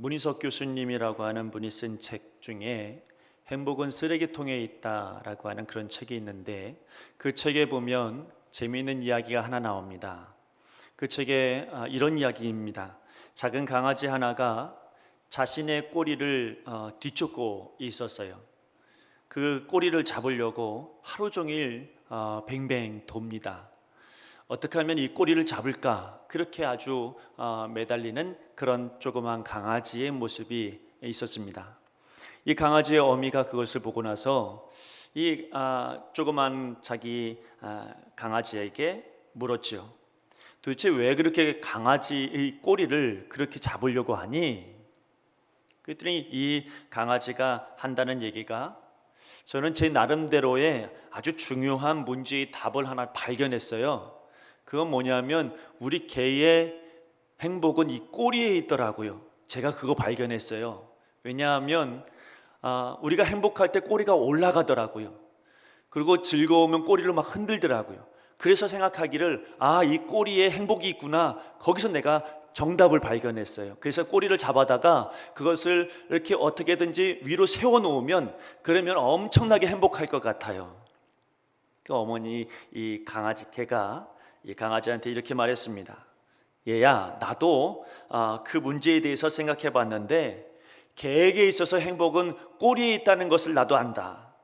문희석 교수님이라고 하는 분이 쓴 책 중에 행복은 쓰레기통에 있다라고 하는 그런 책이 있는데, 그 책에 보면 재미있는 이야기가 하나 나옵니다. 그 책에 이런 이야기입니다. 작은 강아지 하나가 자신의 꼬리를 뒤쫓고 있었어요. 그 꼬리를 잡으려고 하루 종일 뱅뱅 돕니다. 어떻게 하면 이 꼬리를 잡을까, 그렇게 아주 매달리는 그런 조그만 강아지의 모습이 있었습니다. 이 강아지의 어미가 그것을 보고 나서 이 조그만 자기 강아지에게 물었죠. 도대체 왜 그렇게 강아지의 꼬리를 그렇게 잡으려고 하니? 그랬더니 이 강아지가 한다는 얘기가, 저는 제 나름대로의 아주 중요한 문제의 답을 하나 발견했어요. 그건 뭐냐면 우리 개의 행복은 이 꼬리에 있더라고요. 제가 그거 발견했어요. 왜냐하면 우리가 행복할 때 꼬리가 올라가더라고요. 그리고 즐거우면 꼬리를 막 흔들더라고요. 그래서 생각하기를 이 꼬리에 행복이 있구나. 거기서 내가 정답을 발견했어요. 그래서 꼬리를 잡아다가 그것을 이렇게 어떻게든지 위로 세워놓으면 그러면 엄청나게 행복할 것 같아요. 그 어머니 이 강아지 개가 이 강아지한테 이렇게 말했습니다. 얘야, 나도 그 문제에 대해서 생각해 봤는데 개에게 있어서 행복은 꼬리에 있다는 것을 나도 안다.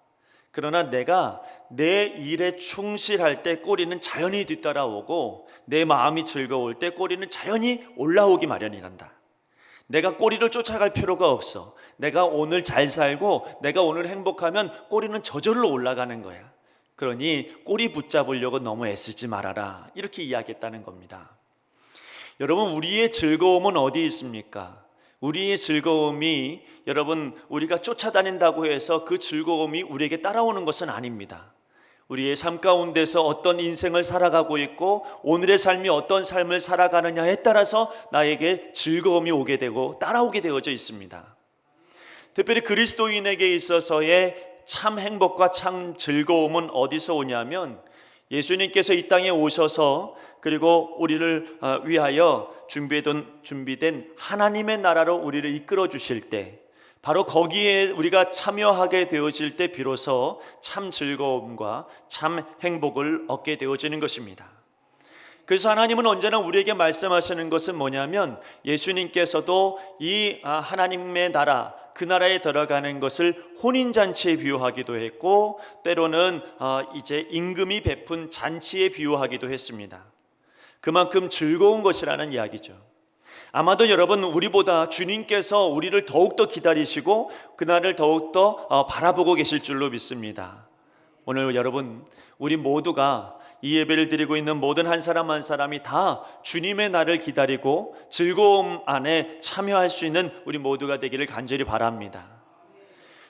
그러나 내가 내 일에 충실할 때 꼬리는 자연히 뒤따라오고, 내 마음이 즐거울 때 꼬리는 자연히 올라오기 마련이란다. 내가 꼬리를 쫓아갈 필요가 없어. 내가 오늘 잘 살고 내가 오늘 행복하면 꼬리는 저절로 올라가는 거야. 그러니 꼬리 붙잡으려고 너무 애쓰지 말아라. 이렇게 이야기했다는 겁니다. 여러분, 우리의 즐거움은 어디 있습니까? 우리의 즐거움이, 여러분, 우리가 쫓아다닌다고 해서 그 즐거움이 우리에게 따라오는 것은 아닙니다. 우리의 삶 가운데서 어떤 인생을 살아가고 있고 오늘의 삶이 어떤 삶을 살아가느냐에 따라서 나에게 즐거움이 오게 되고 따라오게 되어져 있습니다. 특별히 그리스도인에게 있어서의 참 행복과 참 즐거움은 어디서 오냐면, 예수님께서 이 땅에 오셔서 그리고 우리를 위하여 준비된 하나님의 나라로 우리를 이끌어 주실 때, 바로 거기에 우리가 참여하게 되어질 때 비로소 참 즐거움과 참 행복을 얻게 되어지는 것입니다. 그래서 하나님은 언제나 우리에게 말씀하시는 것은 뭐냐면, 예수님께서도 이 하나님의 나라, 그 나라에 들어가는 것을 혼인잔치에 비유하기도 했고, 때로는 이제 임금이 베푼 잔치에 비유하기도 했습니다. 그만큼 즐거운 것이라는 이야기죠. 아마도 여러분, 우리보다 주님께서 우리를 더욱더 기다리시고 그날을 더욱더 바라보고 계실 줄로 믿습니다. 오늘 여러분, 우리 모두가 이 예배를 드리고 있는 모든 한 사람 한 사람이 다 주님의 날을 기다리고 즐거움 안에 참여할 수 있는 우리 모두가 되기를 간절히 바랍니다.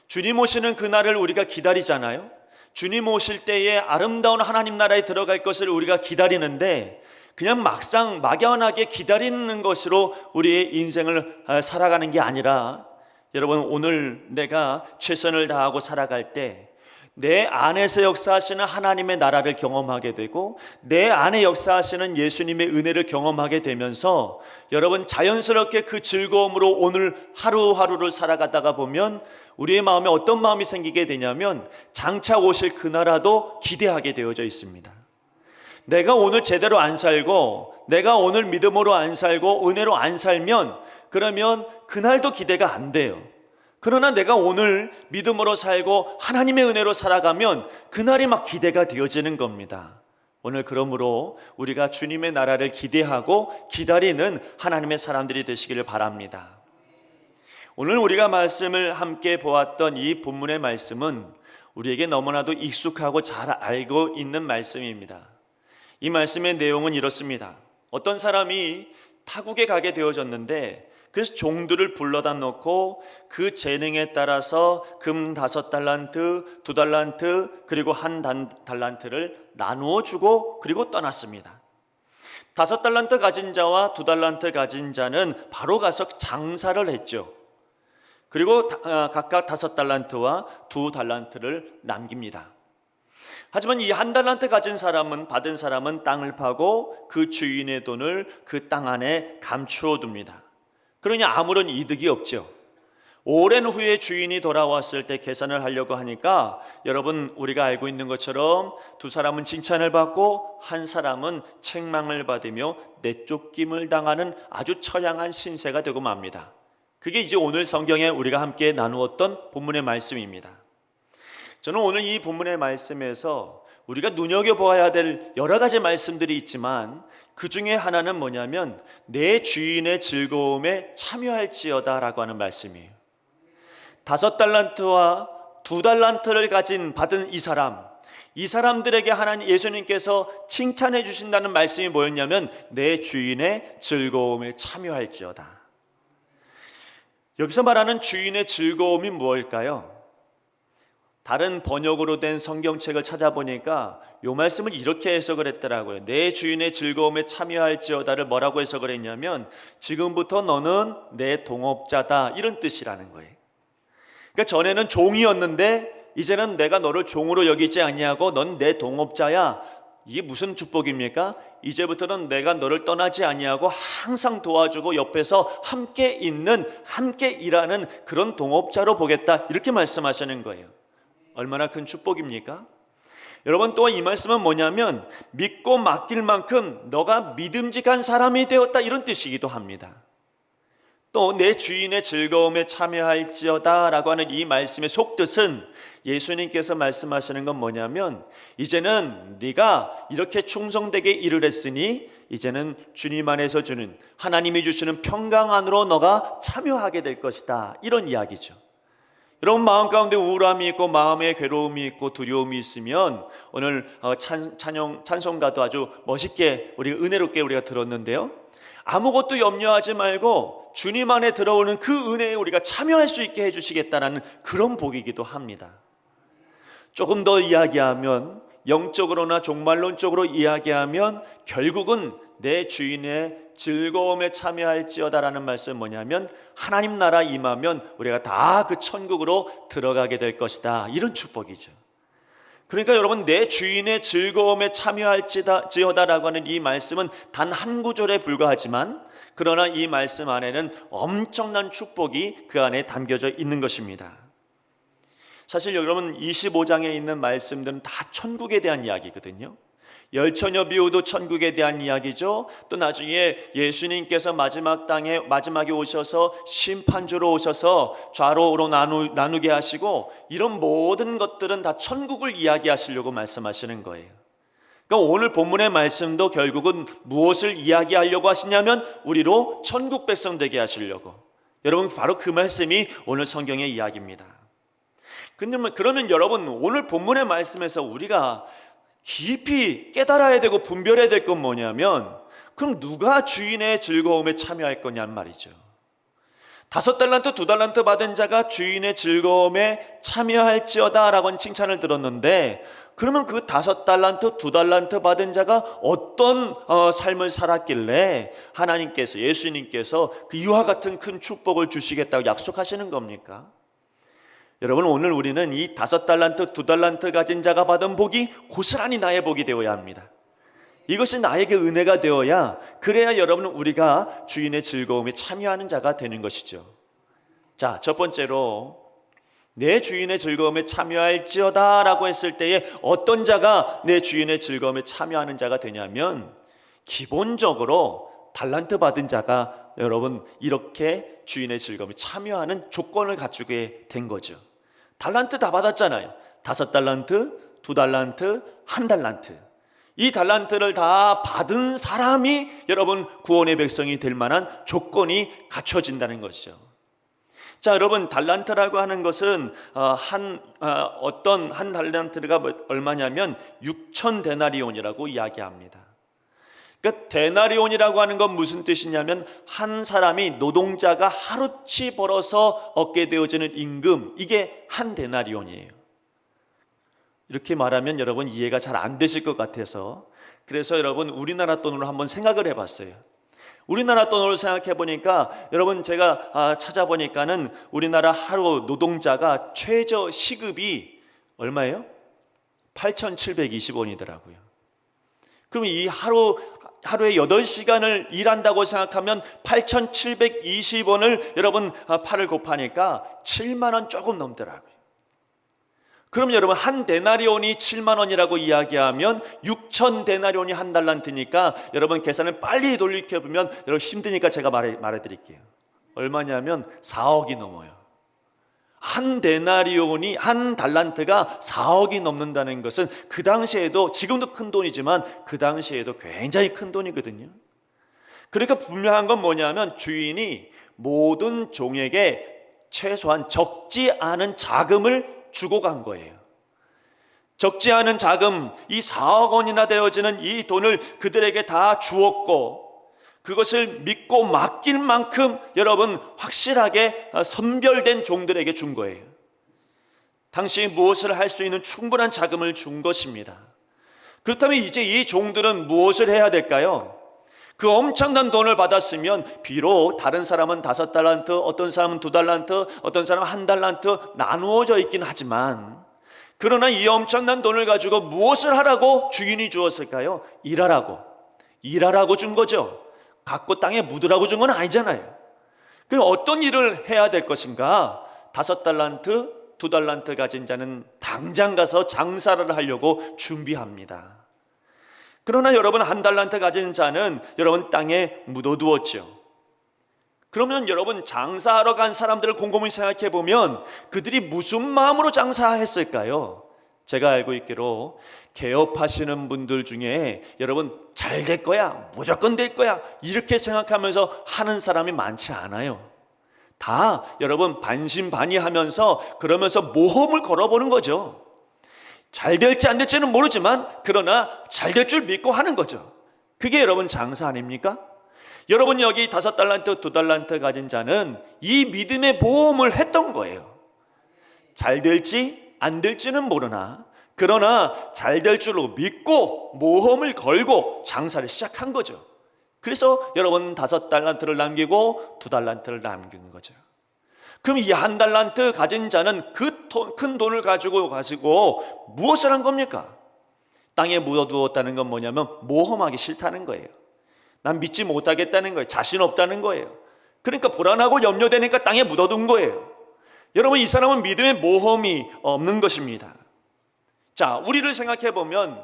주님 오시는 그날을 우리가 기다리잖아요. 주님 오실 때에 아름다운 하나님 나라에 들어갈 것을 우리가 기다리는데, 그냥 막연하게 기다리는 것으로 우리의 인생을 살아가는 게 아니라, 여러분, 오늘 내가 최선을 다하고 살아갈 때 내 안에서 역사하시는 하나님의 나라를 경험하게 되고, 내 안에 역사하시는 예수님의 은혜를 경험하게 되면서 여러분, 자연스럽게 그 즐거움으로 오늘 하루하루를 살아가다가 보면 우리의 마음에 어떤 마음이 생기게 되냐면, 장차 오실 그 나라도 기대하게 되어져 있습니다. 내가 오늘 제대로 안 살고, 내가 오늘 믿음으로 안 살고 은혜로 안 살면, 그러면 그날도 기대가 안 돼요. 그러나 내가 오늘 믿음으로 살고 하나님의 은혜로 살아가면 그날이 막 기대가 되어지는 겁니다. 오늘 그러므로 우리가 주님의 나라를 기대하고 기다리는 하나님의 사람들이 되시기를 바랍니다. 오늘 우리가 말씀을 함께 보았던 이 본문의 말씀은 우리에게 너무나도 익숙하고 잘 알고 있는 말씀입니다. 이 말씀의 내용은 이렇습니다. 어떤 사람이 타국에 가게 되어졌는데, 그래서 종들을 불러다 놓고 그 재능에 따라서 금 5달란트, 2달란트, 그리고 1달란트를 나누어 주고 그리고 떠났습니다. 5달란트 가진 자와 2달란트 가진 자는 바로 가서 장사를 했죠. 그리고 각각 5달란트와 2달란트를 남깁니다. 하지만 이 1달란트 받은 사람은 땅을 파고 그 주인의 돈을 그 땅 안에 감추어 둡니다. 그러니 아무런 이득이 없죠. 오랜 후에 주인이 돌아왔을 때 계산을 하려고 하니까 여러분, 우리가 알고 있는 것처럼 두 사람은 칭찬을 받고 한 사람은 책망을 받으며 내쫓김을 당하는 아주 처량한 신세가 되고 맙니다. 그게 이제 오늘 성경에 우리가 함께 나누었던 본문의 말씀입니다. 저는 오늘 이 본문의 말씀에서 우리가 눈여겨보아야 될 여러 가지 말씀들이 있지만 그 중에 하나는 뭐냐면 내 주인의 즐거움에 참여할지어다 라고 하는 말씀이에요. 5달란트와 2달란트를 받은 이 사람들에게 하나님 예수님께서 칭찬해 주신다는 말씀이 뭐였냐면 내 주인의 즐거움에 참여할지어다. 여기서 말하는 주인의 즐거움이 무엇일까요? 다른 번역으로 된 성경책을 찾아보니까 이 말씀을 이렇게 해석을 했더라고요. 내 주인의 즐거움에 참여할지어다를 뭐라고 해석을 했냐면 지금부터 너는 내 동업자다, 이런 뜻이라는 거예요. 그러니까 전에는 종이었는데 이제는 내가 너를 종으로 여기지 아니하고 넌 내 동업자야. 이게 무슨 축복입니까? 이제부터는 내가 너를 떠나지 아니하고 항상 도와주고 옆에서 함께 있는, 함께 일하는 그런 동업자로 보겠다, 이렇게 말씀하시는 거예요. 얼마나 큰 축복입니까? 여러분, 또 이 말씀은 뭐냐면 믿고 맡길 만큼 너가 믿음직한 사람이 되었다, 이런 뜻이기도 합니다. 또 내 주인의 즐거움에 참여할지어다 라고 하는 이 말씀의 속뜻은 예수님께서 말씀하시는 건 뭐냐면 이제는 네가 이렇게 충성되게 일을 했으니 이제는 주님 안에서 주는, 하나님이 주시는 평강 안으로 너가 참여하게 될 것이다, 이런 이야기죠. 여러분, 마음 가운데 우울함이 있고 마음에 괴로움이 있고 두려움이 있으면 오늘 찬송가도 아주 멋있게 은혜롭게 우리가 들었는데요, 아무것도 염려하지 말고 주님 안에 들어오는 그 은혜에 우리가 참여할 수 있게 해주시겠다는 그런 복이기도 합니다. 조금 더 이야기하면, 영적으로나 종말론적으로 이야기하면 결국은 내 주인의 즐거움에 참여할지어다라는 말씀은 뭐냐면 하나님 나라 임하면 우리가 다 그 천국으로 들어가게 될 것이다, 이런 축복이죠. 그러니까 여러분, 내 주인의 즐거움에 참여할지어다라고 하는 이 말씀은 단 한 구절에 불과하지만 그러나 이 말씀 안에는 엄청난 축복이 그 안에 담겨져 있는 것입니다. 사실 여러분, 25장에 있는 말씀들은 다 천국에 대한 이야기거든요. 열처녀 비유도 천국에 대한 이야기죠. 또 나중에 예수님께서 마지막에 오셔서 심판주로 오셔서 좌로우로 나누게 하시고 이런 모든 것들은 다 천국을 이야기하시려고 말씀하시는 거예요. 그러니까 오늘 본문의 말씀도 결국은 무엇을 이야기하려고 하시냐면 우리로 천국 백성 되게 하시려고. 여러분, 바로 그 말씀이 오늘 성경의 이야기입니다. 그러면 여러분, 오늘 본문의 말씀에서 우리가 깊이 깨달아야 되고 분별해야 될 건 뭐냐면 그럼 누가 주인의 즐거움에 참여할 거냐는 말이죠. 5달란트 2달란트 받은 자가 주인의 즐거움에 참여할지어다 라고 칭찬을 들었는데 그러면 그 5달란트 2달란트 받은 자가 어떤 삶을 살았길래 하나님께서, 예수님께서 그 이와 같은 큰 축복을 주시겠다고 약속하시는 겁니까? 여러분, 오늘 우리는 이 5달란트 2달란트 가진 자가 받은 복이 고스란히 나의 복이 되어야 합니다. 이것이 나에게 은혜가 되어야, 그래야 여러분은 우리가 주인의 즐거움에 참여하는 자가 되는 것이죠. 자, 첫 번째로 내 주인의 즐거움에 참여할지어다 라고 했을 때에 어떤 자가 내 주인의 즐거움에 참여하는 자가 되냐면 기본적으로 달란트 받은 자가 여러분 이렇게 주인의 즐거움에 참여하는 조건을 갖추게 된 거죠. 달란트 다 받았잖아요. 5달란트, 2달란트, 1달란트. 이 달란트를 다 받은 사람이 여러분 구원의 백성이 될 만한 조건이 갖춰진다는 것이죠. 자, 여러분, 달란트라고 하는 것은 어떤 한 달란트가 얼마냐면 6,000데나리온이라고 이야기합니다. 그러니까 데나리온이라고 하는 건 무슨 뜻이냐면 한 사람이, 노동자가 하루치 벌어서 얻게 되어지는 임금, 이게 한 데나리온이에요. 이렇게 말하면 여러분 이해가 잘 안 되실 것 같아서 그래서 여러분 우리나라 돈으로 한번 생각을 해봤어요. 우리나라 돈으로 생각해 보니까 여러분 제가 찾아보니까는 우리나라 하루 노동자가 최저 시급이 얼마예요? 8,720원이더라고요. 그럼 이 하루 하루에 8시간을 일한다고 생각하면 8,720원을 여러분 8을 곱하니까 7만 원 조금 넘더라고요. 그럼 여러분 한 데나리온이 7만 원이라고 이야기하면 6천 데나리온이 한 달란트니까 여러분 계산을 빨리 돌이켜보면 여러분 힘드니까 제가 말해드릴게요. 얼마냐면 4억이 넘어요. 한 데나리온이, 한 달란트가 4억이 넘는다는 것은 그 당시에도, 지금도 큰 돈이지만 그 당시에도 굉장히 큰 돈이거든요. 그러니까 분명한 건 뭐냐면 주인이 모든 종에게 최소한 적지 않은 자금을 주고 간 거예요. 적지 않은 자금, 이 4억 원이나 되어지는 이 돈을 그들에게 다 주었고, 그것을 믿고 맡길 만큼 여러분 확실하게 선별된 종들에게 준 거예요. 당시 무엇을 할 수 있는 충분한 자금을 준 것입니다. 그렇다면 이제 이 종들은 무엇을 해야 될까요? 그 엄청난 돈을 받았으면 비록 다른 사람은 5달란트, 어떤 사람은 2달란트, 어떤 사람은 1달란트 나누어져 있긴 하지만, 그러나 이 엄청난 돈을 가지고 무엇을 하라고 주인이 주었을까요? 일하라고 준 거죠. 갖고 땅에 묻으라고 준 건 아니잖아요. 그럼 어떤 일을 해야 될 것인가? 5달란트, 2달란트 가진 자는 당장 가서 장사를 하려고 준비합니다. 그러나 여러분 1달란트 가진 자는 여러분 땅에 묻어두었죠. 그러면 여러분 장사하러 간 사람들을 곰곰이 생각해 보면 그들이 무슨 마음으로 장사했을까요? 제가 알고 있기로 개업하시는 분들 중에 여러분 잘 될 거야, 무조건 될 거야 이렇게 생각하면서 하는 사람이 많지 않아요. 다 여러분 반신반의하면서 그러면서 모험을 걸어보는 거죠. 잘 될지 안 될지는 모르지만 그러나 잘 될 줄 믿고 하는 거죠. 그게 여러분 장사 아닙니까? 여러분 여기 5달란트, 2달란트 가진 자는 이 믿음의 모험을 했던 거예요. 잘 될지 안 될지는 모르나 그러나 잘 될 줄로 믿고 모험을 걸고 장사를 시작한 거죠. 그래서 여러분 5달란트를 남기고 2달란트를 남긴 거죠. 그럼 이 1달란트 가진 자는 그 큰 돈을 가지고 무엇을 한 겁니까? 땅에 묻어두었다는 건 뭐냐면 모험하기 싫다는 거예요. 난 믿지 못하겠다는 거예요. 자신 없다는 거예요. 그러니까 불안하고 염려되니까 땅에 묻어둔 거예요. 여러분 이 사람은 믿음의 모험이 없는 것입니다. 자, 우리를 생각해 보면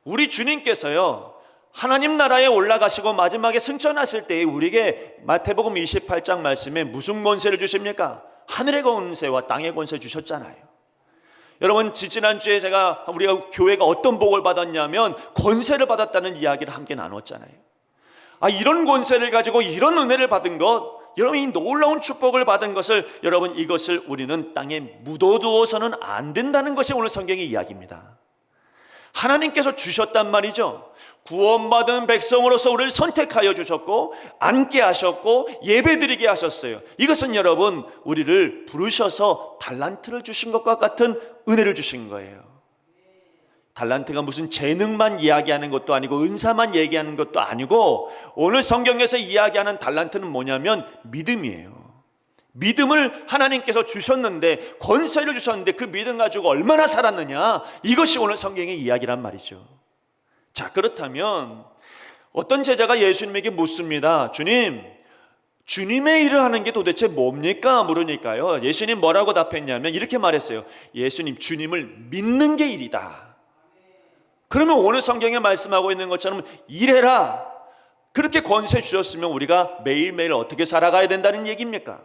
우리 주님께서요 하나님 나라에 올라가시고 마지막에 승천하실 때에 우리에게 마태복음 28장 말씀에 무슨 권세를 주십니까? 하늘의 권세와 땅의 권세 주셨잖아요. 여러분 지지난주에 우리가 교회가 어떤 복을 받았냐면 권세를 받았다는 이야기를 함께 나눴잖아요. 이런 권세를 가지고 이런 은혜를 받은 것, 여러분 이 놀라운 축복을 받은 것을 여러분 이것을 우리는 땅에 묻어두어서는 안 된다는 것이 오늘 성경의 이야기입니다. 하나님께서 주셨단 말이죠. 구원받은 백성으로서 우리를 선택하여 주셨고 앉게 하셨고 예배드리게 하셨어요. 이것은 여러분 우리를 부르셔서 달란트를 주신 것과 같은 은혜를 주신 거예요. 달란트가 무슨 재능만 이야기하는 것도 아니고 은사만 얘기하는 것도 아니고 오늘 성경에서 이야기하는 달란트는 뭐냐면 믿음이에요. 믿음을 하나님께서 주셨는데 권세를 주셨는데 그 믿음 가지고 얼마나 살았느냐, 이것이 오늘 성경의 이야기란 말이죠. 자, 그렇다면 어떤 제자가 예수님에게 묻습니다. 주님의 일을 하는 게 도대체 뭡니까? 물으니까요 예수님 뭐라고 답했냐면 이렇게 말했어요. 예수님, 주님을 믿는 게 일이다. 그러면 오늘 성경에 말씀하고 있는 것처럼 일해라, 그렇게 권세 주셨으면 우리가 매일매일 어떻게 살아가야 된다는 얘기입니까?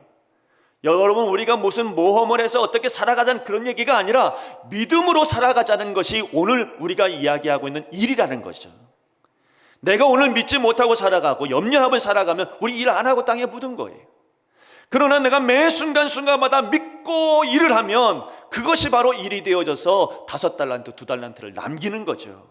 여러분 우리가 무슨 모험을 해서 어떻게 살아가자는 그런 얘기가 아니라 믿음으로 살아가자는 것이 오늘 우리가 이야기하고 있는 일이라는 거죠. 내가 오늘 믿지 못하고 살아가고 염려하며 살아가면 우리 일 안 하고 땅에 묻은 거예요. 그러나 내가 매 순간순간마다 믿고 일을 하면 그것이 바로 일이 되어져서 5달란트, 2달란트를 남기는 거죠.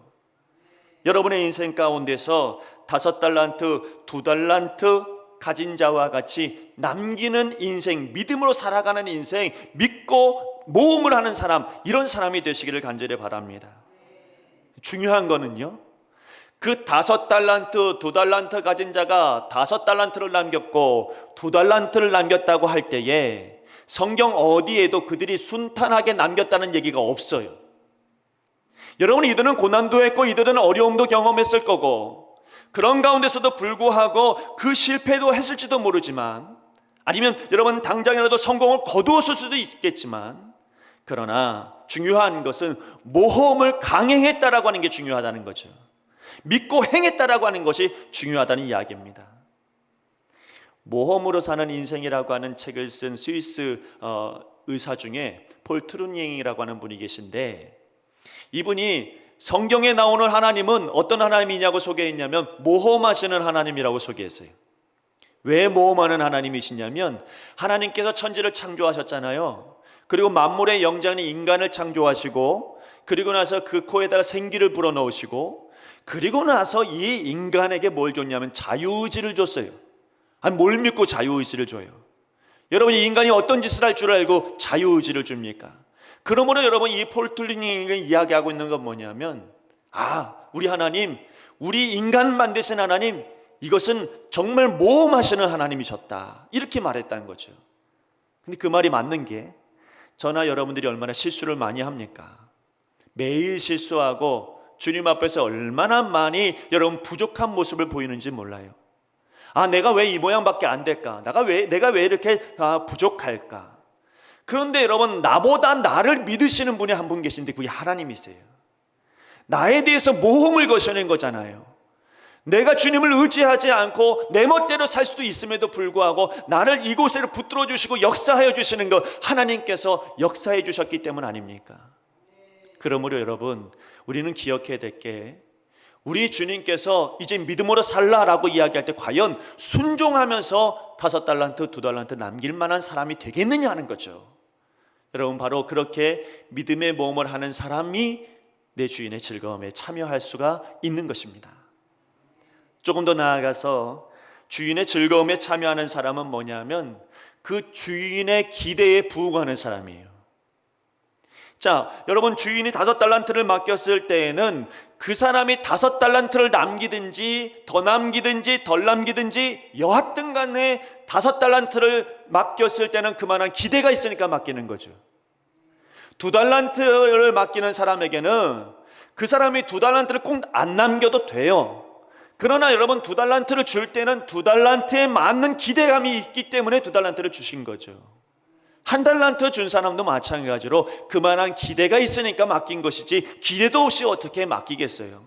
여러분의 인생 가운데서 5달란트, 2달란트 가진 자와 같이 남기는 인생, 믿음으로 살아가는 인생, 믿고 모험을 하는 사람, 이런 사람이 되시기를 간절히 바랍니다. 중요한 거는요, 그 5달란트, 2달란트 가진 자가 5달란트를 남겼고 2달란트를 남겼다고 할 때에 성경 어디에도 그들이 순탄하게 남겼다는 얘기가 없어요. 여러분, 이들은 고난도 했고 이들은 어려움도 경험했을 거고 그런 가운데서도 불구하고 그 실패도 했을지도 모르지만, 아니면 여러분 당장이라도 성공을 거두었을 수도 있겠지만, 그러나 중요한 것은 모험을 강행했다라고 하는 게 중요하다는 거죠. 믿고 행했다라고 하는 것이 중요하다는 이야기입니다. 모험으로 사는 인생이라고 하는 책을 쓴 스위스 의사 중에 폴 트루닝이라고 하는 분이 계신데, 이분이 성경에 나오는 하나님은 어떤 하나님이냐고 소개했냐면 모험하시는 하나님이라고 소개했어요. 왜 모험하는 하나님이시냐면, 하나님께서 천지를 창조하셨잖아요. 그리고 만물의 영장인 인간을 창조하시고, 그리고 나서 그 코에다가 생기를 불어넣으시고, 그리고 나서 이 인간에게 뭘 줬냐면 자유의지를 줬어요. 아니, 뭘 믿고 자유의지를 줘요? 여러분, 이 인간이 어떤 짓을 할 줄 알고 자유의지를 줍니까? 그러므로 여러분, 이 폴 툴링이 이야기하고 있는 건 뭐냐면, 우리 하나님, 우리 인간 만드신 하나님, 이것은 정말 모험하시는 하나님이셨다, 이렇게 말했다는 거죠. 근데 그 말이 맞는 게, 저나 여러분들이 얼마나 실수를 많이 합니까? 매일 실수하고 주님 앞에서 얼마나 많이 여러분 부족한 모습을 보이는지 몰라요. 내가 왜 이 모양밖에 안 될까? 내가 왜 이렇게 부족할까? 그런데 여러분, 나보다 나를 믿으시는 분이 한 분 계신데 그게 하나님이세요. 나에 대해서 모험을 거셔낸 거잖아요. 내가 주님을 의지하지 않고 내 멋대로 살 수도 있음에도 불구하고 나를 이곳에 붙들어 주시고 역사하여 주시는 것, 하나님께서 역사해 주셨기 때문 아닙니까? 그러므로 여러분, 우리는 기억해야 될 게, 우리 주님께서 이제 믿음으로 살라라고 이야기할 때 과연 순종하면서 5달란트, 2달란트 남길 만한 사람이 되겠느냐 하는 거죠. 여러분, 바로 그렇게 믿음의 모험을 하는 사람이 내 주인의 즐거움에 참여할 수가 있는 것입니다. 조금 더 나아가서 주인의 즐거움에 참여하는 사람은 뭐냐면 그 주인의 기대에 부응하는 사람이에요. 자, 여러분, 주인이 5달란트를 맡겼을 때에는 그 사람이 5달란트를 남기든지 더 남기든지 덜 남기든지 여하튼 간에 5달란트를 맡겼을 때는 그만한 기대가 있으니까 맡기는 거죠. 2달란트를 맡기는 사람에게는 그 사람이 2달란트를 꼭 안 남겨도 돼요. 그러나 여러분, 2달란트를 줄 때는 2달란트에 맞는 기대감이 있기 때문에 2달란트를 주신 거죠. 1달란트 준 사람도 마찬가지로 그만한 기대가 있으니까 맡긴 것이지, 기대도 없이 어떻게 맡기겠어요?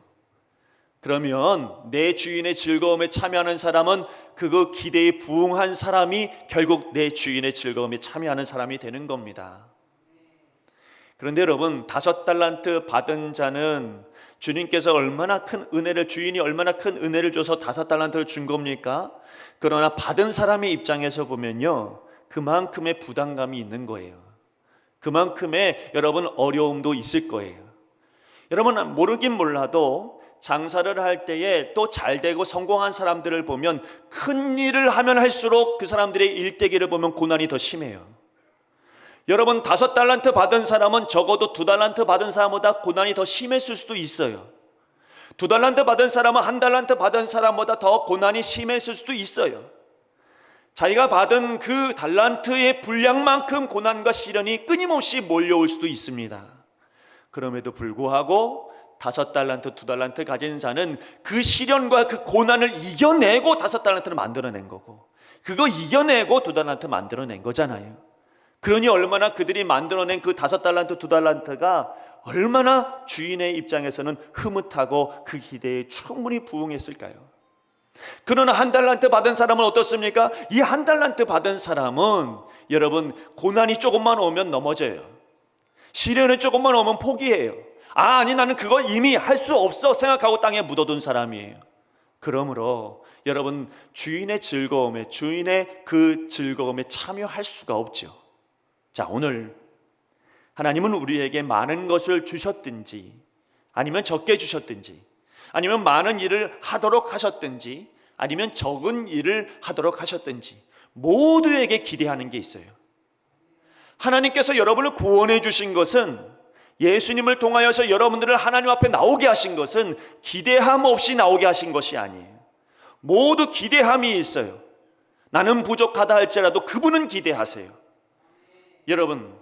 그러면 내 주인의 즐거움에 참여하는 사람은 그 기대에 부응한 사람이 결국 내 주인의 즐거움에 참여하는 사람이 되는 겁니다. 그런데 여러분, 5달란트 받은 자는 주님께서 얼마나 큰 은혜를, 주인이 얼마나 큰 은혜를 줘서 5달란트를 준 겁니까? 그러나 받은 사람의 입장에서 보면요, 그만큼의 부담감이 있는 거예요. 그만큼의 여러분 어려움도 있을 거예요. 여러분, 모르긴 몰라도 장사를 할 때에 또 잘 되고 성공한 사람들을 보면 큰 일을 하면 할수록 그 사람들의 일대기를 보면 고난이 더 심해요. 여러분, 5달란트 받은 사람은 적어도 2달란트 받은 사람보다 고난이 더 심했을 수도 있어요. 2달란트 받은 사람은 1달란트 받은 사람보다 더 고난이 심했을 수도 있어요. 자기가 받은 그 달란트의 분량만큼 고난과 시련이 끊임없이 몰려올 수도 있습니다. 그럼에도 불구하고 5달란트, 2달란트 가진 자는 그 시련과 그 고난을 이겨내고 5달란트를 만들어낸 거고, 그거 이겨내고 2달란트 만들어낸 거잖아요. 그러니 얼마나 그들이 만들어낸 그 5달란트, 2달란트가 얼마나 주인의 입장에서는 흐뭇하고 그 기대에 충분히 부응했을까요? 그러나 1달란트 받은 사람은 어떻습니까? 이 1달란트 받은 사람은 여러분, 고난이 조금만 오면 넘어져요. 시련이 조금만 오면 포기해요. 아니, 나는 그거 이미 할 수 없어 생각하고 땅에 묻어둔 사람이에요. 그러므로 여러분, 주인의 즐거움에, 주인의 그 즐거움에 참여할 수가 없죠. 자, 오늘 하나님은 우리에게 많은 것을 주셨든지, 아니면 적게 주셨든지, 아니면 많은 일을 하도록 하셨든지, 아니면 적은 일을 하도록 하셨든지, 모두에게 기대하는 게 있어요. 하나님께서 여러분을 구원해 주신 것은, 예수님을 통하여서 여러분들을 하나님 앞에 나오게 하신 것은 기대함 없이 나오게 하신 것이 아니에요. 모두 기대함이 있어요. 나는 부족하다 할지라도 그분은 기대하세요. 여러분,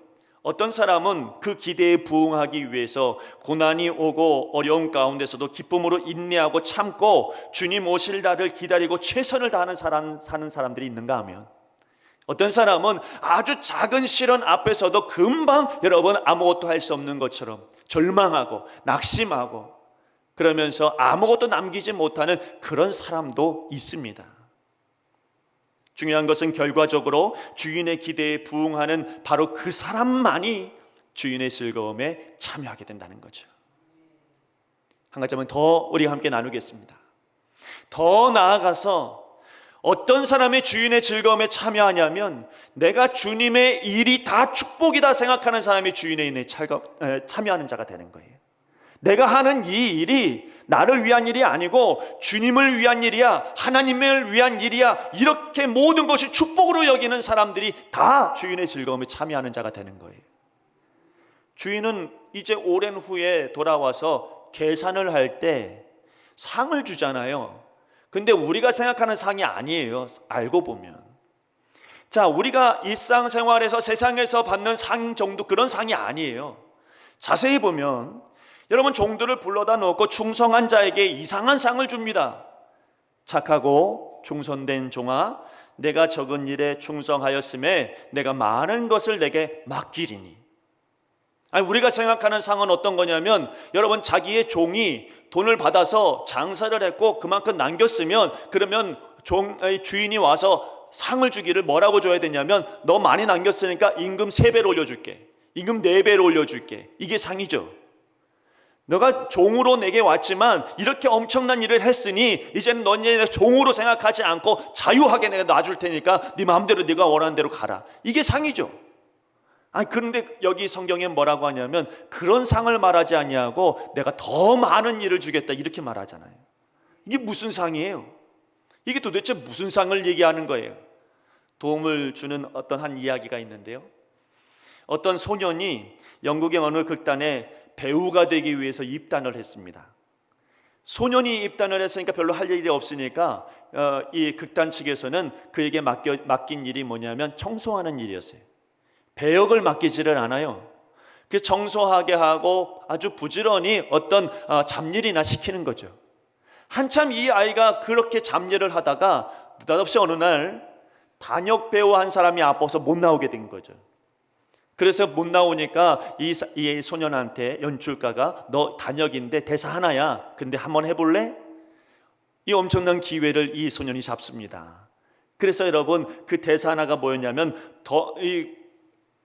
어떤 사람은 그 기대에 부응하기 위해서 고난이 오고 어려움 가운데서도 기쁨으로 인내하고 참고 주님 오실 날을 기다리고 최선을 다하는 사는 사람들이 있는가 하면, 어떤 사람은 아주 작은 시련 앞에서도 금방 여러분 아무것도 할 수 없는 것처럼 절망하고 낙심하고 그러면서 아무것도 남기지 못하는 그런 사람도 있습니다. 중요한 것은 결과적으로 주인의 기대에 부응하는 바로 그 사람만이 주인의 즐거움에 참여하게 된다는 거죠. 한 가지만 더 우리 함께 나누겠습니다. 더 나아가서 어떤 사람이 주인의 즐거움에 참여하냐면, 내가 주님의 일이 다 축복이다 생각하는 사람이 주인의 일에 참여하는 자가 되는 거예요. 내가 하는 이 일이 나를 위한 일이 아니고 주님을 위한 일이야, 하나님을 위한 일이야, 이렇게 모든 것이 축복으로 여기는 사람들이 다 주인의 즐거움에 참여하는 자가 되는 거예요. 주인은 이제 오랜 후에 돌아와서 계산을 할 때 상을 주잖아요. 근데 우리가 생각하는 상이 아니에요. 알고 보면. 자, 우리가 일상생활에서 세상에서 받는 상 정도 그런 상이 아니에요. 자세히 보면 여러분, 종들을 불러다 놓고 충성한 자에게 이상한 상을 줍니다. 착하고 충성된 종아, 내가 적은 일에 충성하였음에 내가 많은 것을 내게 맡기리니. 아니, 우리가 생각하는 상은 어떤 거냐면, 여러분, 자기의 종이 돈을 받아서 장사를 했고 그만큼 남겼으면, 그러면 주인이 와서 상을 주기를 뭐라고 줘야 되냐면, 너 많이 남겼으니까 임금 3배로 올려줄게, 임금 4배로 올려줄게. 이게 상이죠. 너가 종으로 내게 왔지만 이렇게 엄청난 일을 했으니 이제는 넌 이제 종으로 생각하지 않고 자유하게 내가 놔줄 테니까 네 마음대로 네가 원하는 대로 가라. 이게 상이죠. 아니, 그런데 여기 성경에 뭐라고 하냐면, 그런 상을 말하지 아니하고 내가 더 많은 일을 주겠다 이렇게 말하잖아요. 이게 무슨 상이에요? 이게 도대체 무슨 상을 얘기하는 거예요? 도움을 주는 어떤 한 이야기가 있는데요, 어떤 소년이 영국의 어느 극단에 배우가 되기 위해서 입단을 했습니다. 소년이 입단을 했으니까 별로 할 일이 없으니까 이 극단 측에서는 그에게 맡긴 일이 뭐냐면 청소하는 일이었어요. 배역을 맡기지를 않아요. 그래서 청소하게 하고 아주 부지런히 어떤 잡일이나 시키는 거죠. 한참 이 아이가 그렇게 잡일을 하다가 느닷없이 어느 날 단역 배우 한 사람이 아파서 못 나오게 된 거죠. 그래서 못 나오니까 이 소년한테 연출가가, 너 단역인데 대사 하나야, 근데 한번 해볼래? 이 엄청난 기회를 이 소년이 잡습니다. 그래서 여러분, 그 대사 하나가 뭐였냐면, 이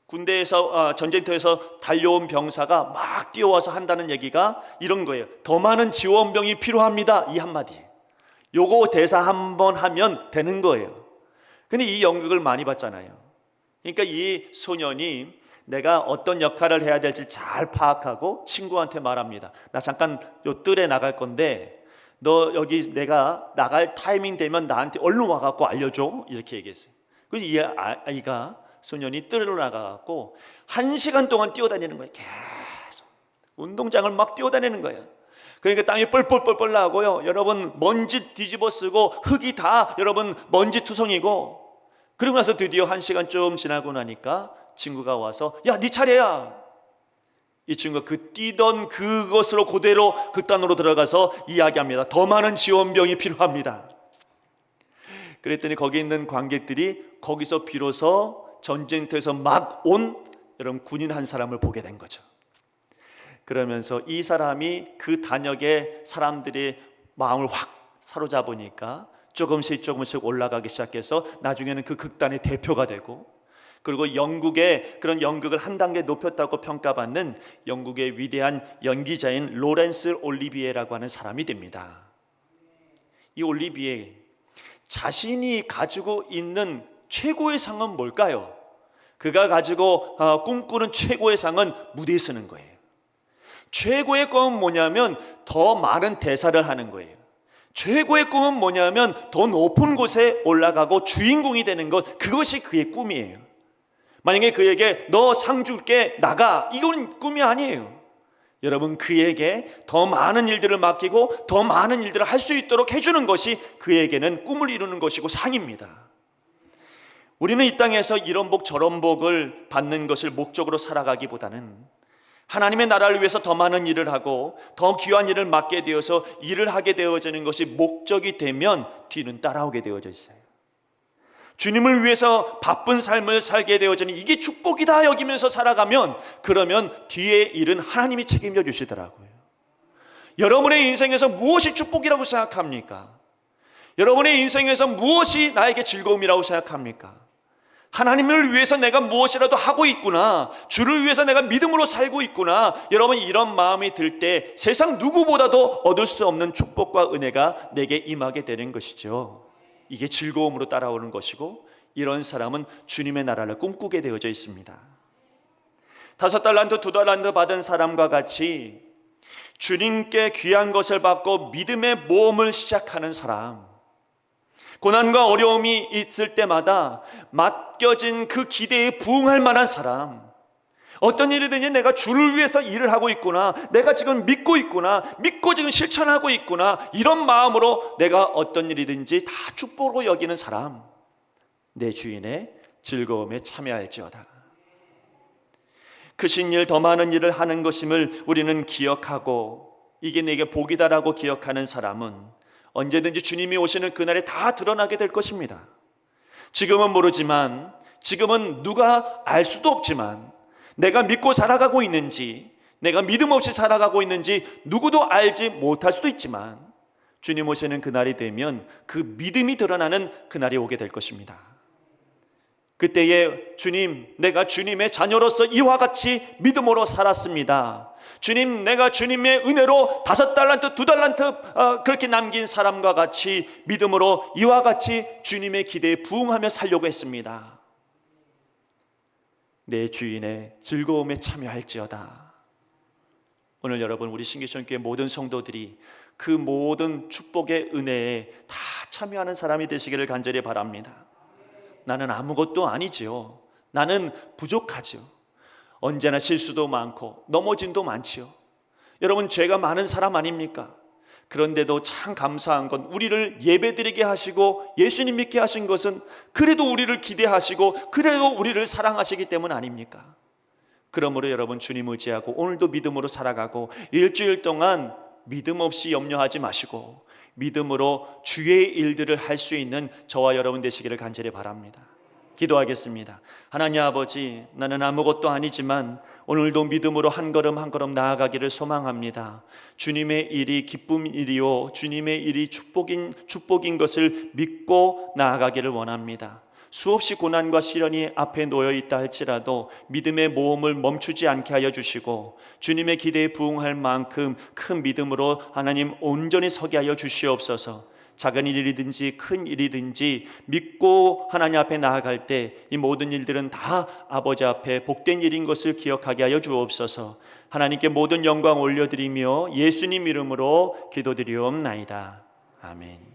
군대에서 전쟁터에서 달려온 병사가 막 뛰어와서 한다는 얘기가 이런 거예요. 더 많은 지원병이 필요합니다. 이 한마디. 요거 대사 한번 하면 되는 거예요. 근데 이 연극을 많이 봤잖아요. 그러니까 이 소년이 내가 어떤 역할을 해야 될지 잘 파악하고 친구한테 말합니다. 나 잠깐 요 뜰에 나갈 건데 너 여기 내가 나갈 타이밍 되면 나한테 얼른 와갖고 알려줘, 이렇게 얘기했어요. 그래서 이 아이가, 소년이 뜰로 나가갖고 1시간 동안 뛰어다니는 거예요. 계속 운동장을 막 뛰어다니는 거예요. 그러니까 땅이 뻘뻘뻘뻘 나고요, 여러분 먼지 뒤집어 쓰고 흙이 다 여러분 먼지 투성이고, 그러고 나서 드디어 1시간 좀 지나고 나니까 친구가 와서, 야, 네 차례야. 이 친구가 그 뛰던 그것으로 그대로 극단으로 들어가서 이야기합니다. 더 많은 지원병이 필요합니다. 그랬더니 거기 있는 관객들이 거기서 비로소 전쟁터에서 막 온 여러분 군인 한 사람을 보게 된 거죠. 그러면서 이 사람이 그 단역에 사람들의 마음을 확 사로잡으니까 조금씩 올라가기 시작해서 나중에는 그 극단의 대표가 되고, 그리고 영국의 그런 연극을 한 단계 높였다고 평가받는 영국의 위대한 연기자인 로렌스 올리비에라고 하는 사람이 됩니다. 이 올리비에, 자신이 가지고 있는 최고의 상은 뭘까요? 그가 가지고 꿈꾸는 최고의 상은 무대에 서는 거예요. 최고의 꿈은 뭐냐면 더 많은 대사를 하는 거예요. 최고의 꿈은 뭐냐면 더 높은 곳에 올라가고 주인공이 되는 것, 그것이 그의 꿈이에요. 만약에 그에게 너 상 줄게, 나가, 이건 꿈이 아니에요. 여러분, 그에게 더 많은 일들을 맡기고 더 많은 일들을 할 수 있도록 해주는 것이 그에게는 꿈을 이루는 것이고 상입니다. 우리는 이 땅에서 이런 복 저런 복을 받는 것을 목적으로 살아가기보다는 하나님의 나라를 위해서 더 많은 일을 하고 더 귀한 일을 맡게 되어서 일을 하게 되어지는 것이 목적이 되면 뒤는 따라오게 되어져 있어요. 주님을 위해서 바쁜 삶을 살게 되어지는 이게 축복이다 여기면서 살아가면, 그러면 뒤의 일은 하나님이 책임져 주시더라고요. 여러분의 인생에서 무엇이 축복이라고 생각합니까? 여러분의 인생에서 무엇이 나에게 즐거움이라고 생각합니까? 하나님을 위해서 내가 무엇이라도 하고 있구나, 주를 위해서 내가 믿음으로 살고 있구나, 여러분 이런 마음이 들 때 세상 누구보다도 얻을 수 없는 축복과 은혜가 내게 임하게 되는 것이죠. 이게 즐거움으로 따라오는 것이고, 이런 사람은 주님의 나라를 꿈꾸게 되어져 있습니다. 5달란트 2달란트 받은 사람과 같이 주님께 귀한 것을 받고 믿음의 모험을 시작하는 사람, 고난과 어려움이 있을 때마다 맡겨진 그 기대에 부응할 만한 사람, 어떤 일이든지 내가 주를 위해서 일을 하고 있구나, 내가 지금 믿고 있구나, 믿고 지금 실천하고 있구나, 이런 마음으로 내가 어떤 일이든지 다 축복으로 여기는 사람, 내 주인의 즐거움에 참여할지어다. 크신 일, 더 많은 일을 하는 것임을 우리는 기억하고 이게 내게 복이다라고 기억하는 사람은 언제든지 주님이 오시는 그날에 다 드러나게 될 것입니다. 지금은 모르지만, 지금은 누가 알 수도 없지만, 내가 믿고 살아가고 있는지, 내가 믿음 없이 살아가고 있는지 누구도 알지 못할 수도 있지만, 주님 오시는 그날이 되면 그 믿음이 드러나는 그날이 오게 될 것입니다. 그때에 주님, 내가 주님의 자녀로서 이와 같이 믿음으로 살았습니다. 주님, 내가 주님의 은혜로 5달란트 2달란트 그렇게 남긴 사람과 같이 믿음으로 이와 같이 주님의 기대에 부응하며 살려고 했습니다. 내 주인의 즐거움에 참여할지어다. 오늘 여러분, 우리 신기천교회 모든 성도들이 그 모든 축복의 은혜에 다 참여하는 사람이 되시기를 간절히 바랍니다. 나는 아무것도 아니지요. 나는 부족하죠. 언제나 실수도 많고 넘어짐도 많지요. 여러분, 죄가 많은 사람 아닙니까? 그런데도 참 감사한 건, 우리를 예배드리게 하시고 예수님 믿게 하신 것은 그래도 우리를 기대하시고 그래도 우리를 사랑하시기 때문 아닙니까? 그러므로 여러분, 주님 의지하고 오늘도 믿음으로 살아가고 일주일 동안 믿음 없이 염려하지 마시고 믿음으로 주의 일들을 할 수 있는 저와 여러분 되시기를 간절히 바랍니다. 기도하겠습니다. 하나님 아버지, 나는 아무것도 아니지만 오늘도 믿음으로 한 걸음 한 걸음 나아가기를 소망합니다. 주님의 일이 기쁨 일이요, 주님의 일이 축복인 것을 믿고 나아가기를 원합니다. 수없이 고난과 시련이 앞에 놓여 있다 할지라도 믿음의 모험을 멈추지 않게 하여 주시고 주님의 기대에 부응할 만큼 큰 믿음으로 하나님 온전히 서게 하여 주시옵소서. 작은 일이든지 큰 일이든지 믿고 하나님 앞에 나아갈 때 이 모든 일들은 다 아버지 앞에 복된 일인 것을 기억하게 하여 주옵소서. 하나님께 모든 영광 올려드리며 예수님 이름으로 기도드리옵나이다. 아멘.